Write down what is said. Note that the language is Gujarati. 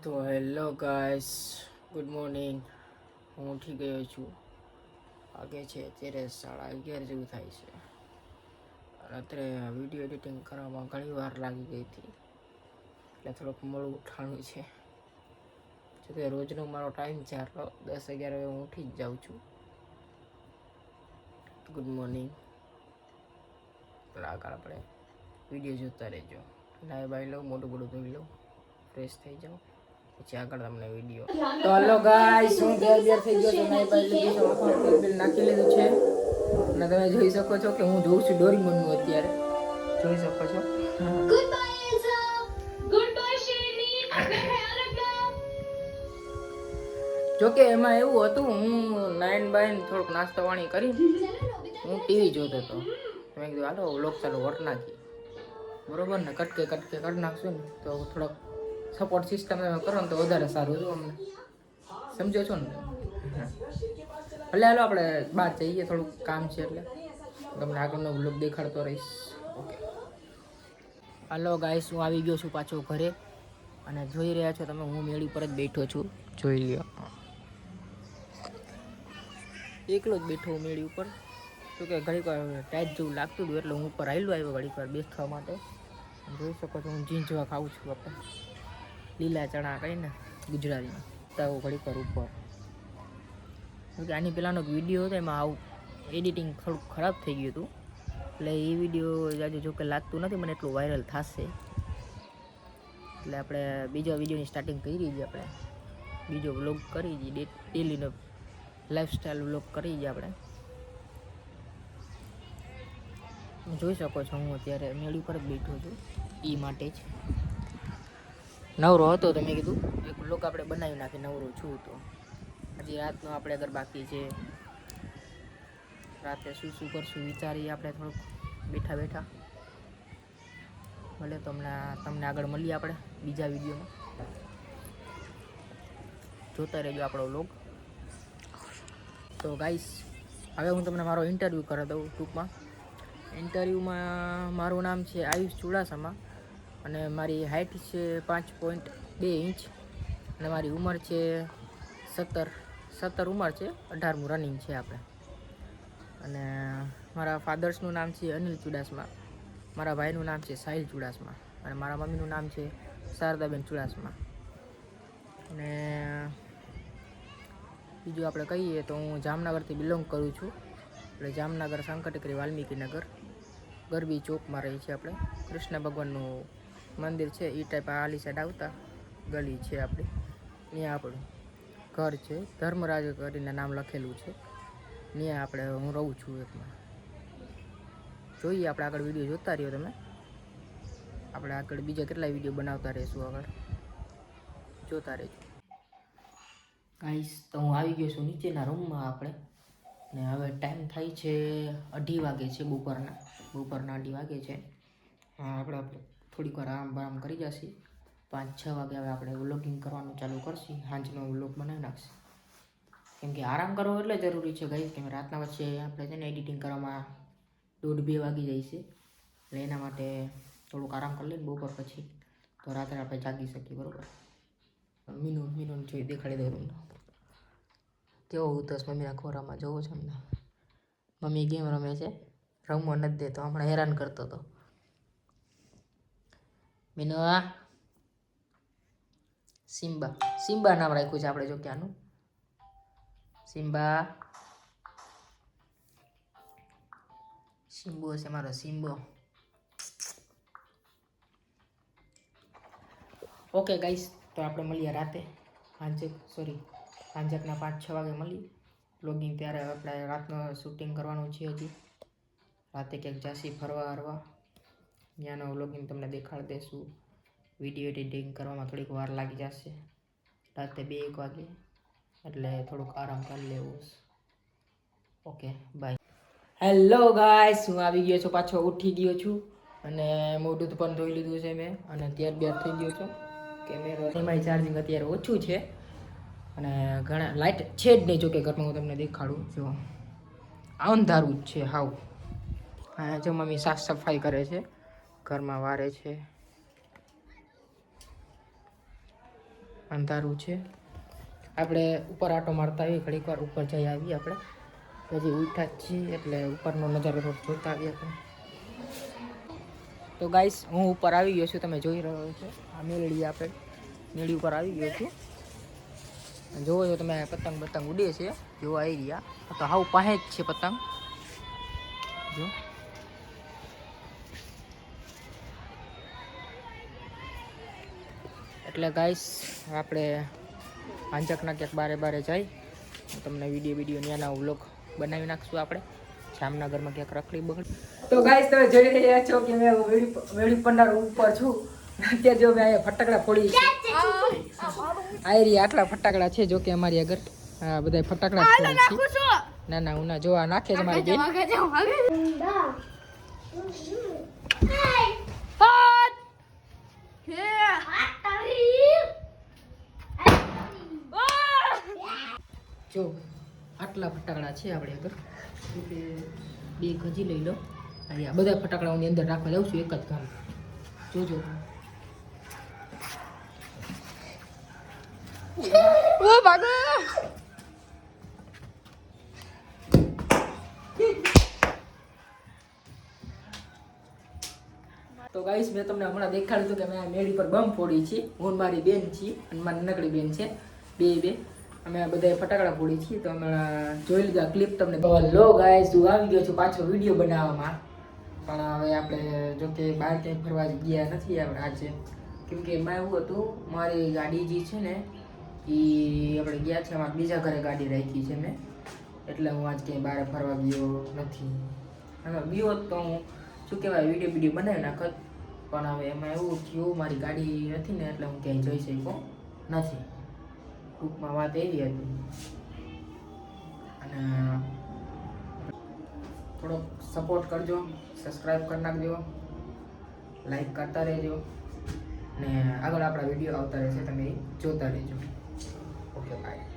તો હેલો ગાઈસ, ગુડ મોર્નિંગ. હું ઉઠી ગયો છું. વાગે છે અત્યારે 11:30 જેવું થાય છે. રાત્રે વિડીયો એડિટિંગ કરવામાં ઘણી વાર લાગી ગઈ હતી, એટલે થોડુંક મોડું ઉઠાણું છે. જોકે રોજનો મારો ટાઈમ છે આટલો, 10-11 વાગે હું ઉઠી જ જાઉં છું. Good morning. આગળ આપણે વિડીયો જોતા રહેજો. નાય બાય લઉં, મોટું ધોઈ લઉં, ફ્રેશ થઈ જાઉં, પછી આગળ તમને વિડીયો. તો હલો ગાઈસ, હું તૈયાર થઈ ગયો છું. નાય બાય લીધું છે, માથામાં તેલ નાખી લીધું છે, અને તમે જોઈ શકો છો કે હું જોઉં છું ડોરીમોનનું. અત્યારે જોઈ શકો છો. ગુડ બાય એલ્સા, ગુડ બાય શેરની, આપને ખ્યાલ રાખના. જોકે એમાં એવું હતું, હું નાઈન બાઈન થોડુંક નાસ્તો પાણી કરી હું ટીવી જોતો હતો. મેં કીધું હાલો વ્લોગ ચાલુ કરી નાખી, બરોબર ને. કટકે કરી નાખશું ને તો થોડોક સપોર્ટ સિસ્ટમ કરો ને તો વધારે સારું હતું અમને, સમજો છો ને. ભલે હાલો આપણે બહાર જઈએ, થોડુંક કામ છે એટલે તમને આગળનો વ્લોગ દેખાડતો રહીશ. ઓકે હાલો ગાઈસ, હું આવી ગયો છું પાછો ઘરે, અને જોઈ રહ્યા છો તમે હું મેળી પર જ બેઠો છું. જોઈ લ્યો, એકલો જ બેઠો હું મેળી ઉપર. તો કે ઘડીક વાર ટાઈટ જેવું લાગતું હતું એટલે હું ઉપર આવ્યો ઘડીક વાર બેસવા માટે. જોઈ શકો છો હું ઝીંઝવા ખાઉં છું. આપણે લીલા ચણા કહીને ગુજરાતીમાં, તાવ ઘડીક વાર ઉપર. કેમકે આની પહેલાંનો એક વિડીયો હતો, એમાં આવું એડિટિંગ થોડુંક ખરાબ થઈ ગયું હતું, એટલે એ વિડીયો આજે જોકે લાગતું નથી મને એટલું વાયરલ થશે, એટલે આપણે બીજા વિડીયોની સ્ટાર્ટિંગ કરી છે. આપણે બીજો વ્લોગ કરી છે, ડેલીનો લાઈફસ્ટાઈલ વ્લોગ કરી છે આપણે. જોઈ શકો છો હું અત્યારે મેળી પર જ બેઠો છું. એ માટે જ નવરો હતો તો મેં કીધું એક વ્લોગ આપણે બનાવી નાખી. નવરો છું તો હજી રાતનો આપણે અગર બાકી છે, રાતે શું કરશું વિચારીએ આપણે થોડુંક બેઠા બેઠા. ભલે તમને આગળ મળીએ આપણે બીજા વિડીયોમાં. જોતા રહેજો આપણો વ્લોગ. તો ગાઈસ, હવે હું તમને મારો ઇન્ટરવ્યૂ કરી દઉં ટૂંકમાં. ઇન્ટરવ્યૂમાં મારું નામ છે આયુષ ચુડાસમા, અને મારી હાઇટ છે 5.2 ઇંચ, અને મારી ઉંમર છે 17 ઉંમર છે, 18મું રનિંગ છે આપણે. અને મારા ફાધર્સનું નામ છે અનિલ ચુડાસમા, મારા ભાઈનું નામ છે સાહિલ ચુડાસમા, અને મારા મમ્મીનું નામ છે શારદાબેન ચુડાસમા. અને બીજું આપણે કહીએ તો હું જામનગરથી બિલોંગ કરું છું. એટલે જામનગર સંકટેકરી વાલ્મીકી નગર ગરબી ચોકમાં રહી છે આપણે. કૃષ્ણ ભગવાનનું મંદિર છે એ ટાઈપ આલી સાઈડ આવતા ગલી છે આપણી, ત્યાં આપણું ઘર છે. ધર્મરાજ કરીને નામ લખેલું છે, ત્યાં આપણે હું રહું છું એકમાં. જોઈએ આપણે આગળ વિડીયો જોતા રહ્યો તમે. આપણે આગળ બીજા કેટલાય વિડીયો બનાવતા રહીશું, આગળ જોતા રહેજો ગાઈસ. તો હું આવી ગયો છું નીચેના રૂમમાં આપણે, ને હવે ટાઈમ થાય છે 2:30 વાગે છે, બપોરના 2:30 વાગે છે. આપણે થોડીક વાર આરામ કરી જશે. 5-6 વાગે હવે આપણે વ્લોગિંગ કરવાનું ચાલુ કરશું. સાંજનો વ્લોગ બનાવી નાખશે, કેમ કે આરામ કરવો એટલે જરૂરી છે ગાઈસ. કેમ રાતના વચ્ચે આપણે છે ને એડિટિંગ કરવામાં 1:30-2 વાગી જાય છે, એટલે એના માટે થોડુંક આરામ કરી લઈએ બપોર પછી, તો રાત્રે આપણે જાગી શકીએ, બરાબર. મીનુ જોઈ દેખાડી દઉં તમને કેવો ઉતસ મમ્મીના ખોરામાં. જોવો છો ને, મમ્મી ગેમ રમે છે, રમવા નથી દેતો, હમણાં હેરાન કરતો હતો. મીનુ સિમ્બા નામ રાખ્યું છે આપણે, જો કે આનું સિમ્બો છે મારો સિમ્બો. ઓકે ગાઈસ, તો આપણે મળીએ રાતે સાંજકના 5-6 વાગે મળીએ વ્લોગિંગ. ત્યારે આપણે રાતનો શૂટિંગ કરવાનું છે હજી. રાતે ક્યાંક જાસી ફરવા ત્યાંનો વ્લોગિંગ તમને દેખાડી દઈશું. વિડીયો એડિટિંગ કરવામાં થોડીક વાર લાગી જશે, રાતે 2-1 વાગે, એટલે થોડુંક આરામ કરી લેવું. Okay bye. હેલો ગાઈસ, હું આવી ગયો છું, પાછો ઉઠી ગયો છું, અને મોઢું પણ ધોઈ લીધું છે મેં, અને તૈયાર થઈ ગયો છું. કેમેરો એમાંય ચાર્જિંગ અત્યારે ઓછું છે, અને ઘણા લાઇટ છે જ નહીં. જોકે ઘરમાં હું તમને દેખાડું, જો અંધારું જ છે હાવ. હા, જો મમ્મી સાફ સફાઈ કરે છે, ઘરમાં વારે છે. અંધારું છે. આપણે ઉપર આટો મારતા આવીએ, ઘડીક વાર ઉપર જઈ આવીએ. આપણે હજી ઉઠા જ છીએ એટલે ઉપરનો નજારો થોડો જોતા આવીએ આપણે. તો ગાઈસ હું ઉપર આવી ગયો છું, તમે જોઈ રહ્યો છો આ મેલડી. આપણે મેળી ઉપર આવી ગયો છું. જોવો છો તમે પતંગ બતંગ ઉડે છે, જોવા આવી ગયા. તો હાવ પાસે જ છે પતંગ જો. એટલે ગાઈસ આપણે આંજકના ક્યાંક બારે જાય તમને વિડીયો ત્યાંના વ્લોગ બનાવી નાખશું. આપણે જામનગરમાં ક્યાંક રખડી બગડી. તો ગાઈસ તમે જોઈ રહ્યા છો કે મેં વેડી પંડાર ઉપર છું. અત્યારે જો મેં ફટાકડા ફોડી છે. આયરી આટલા ફટાકડા છે જો કે અમારી આગળ. હા બધા ફટાકડા ફોડી છે. ના હું ના જોવા નાખે છે મારી બેન. જો આટલા ફટાકડા છે આપણે આગળ. બે ગજી લઈ લો. આ બધા ફટાકડાઓની અંદર રાખવા જાઉં છું એક જ કામ. જોજો ઓ ભાગો. તો ગાઈસ મેં તમને હમણાં દેખાડ્યું હતું કે મેં મેળી પર બમ ફોડી છે. હું મારી બેન છીએ અને મારી નાનકડી બેન છે. બે અમે બધા ફટાકડા ફોડી છીએ. તો અમે જોઈ લીધા ક્લિપ તમને. લો ગાઈસ હું આવી ગયો છું પાછો વિડીયો બનાવવામાં. પણ હવે આપણે જો કે બહાર ક્યાંય ફરવા ગયા નથી આપણે આજે. કેમ કે એમાં એવું હતું, મારી ગાડી જે છે ને એ આપણે ગયા છે અમારા બીજા ઘરે ગાડી રાખી છે મેં. એટલે હું આજ ક્યાંય બહાર ફરવા ગયો નથી. હવે ગયો તો હું શું કહેવાય વિડીયો બનાવી નાખત. પણ હવે એમાં એવું થયું મારી ગાડી નથી ને એટલે હું ક્યાંય જઈ શક્યો નથી. ટૂંકમાં વાત એવી હતી. અને થોડોક સપોર્ટ કરજો, સબસ્ક્રાઈબ કરી નાખજો, લાઈક કરતા રહેજો ને આગળ આપણા વિડીયો આવતા રહેશે, તમે જોતા રહેજો. Okay bye.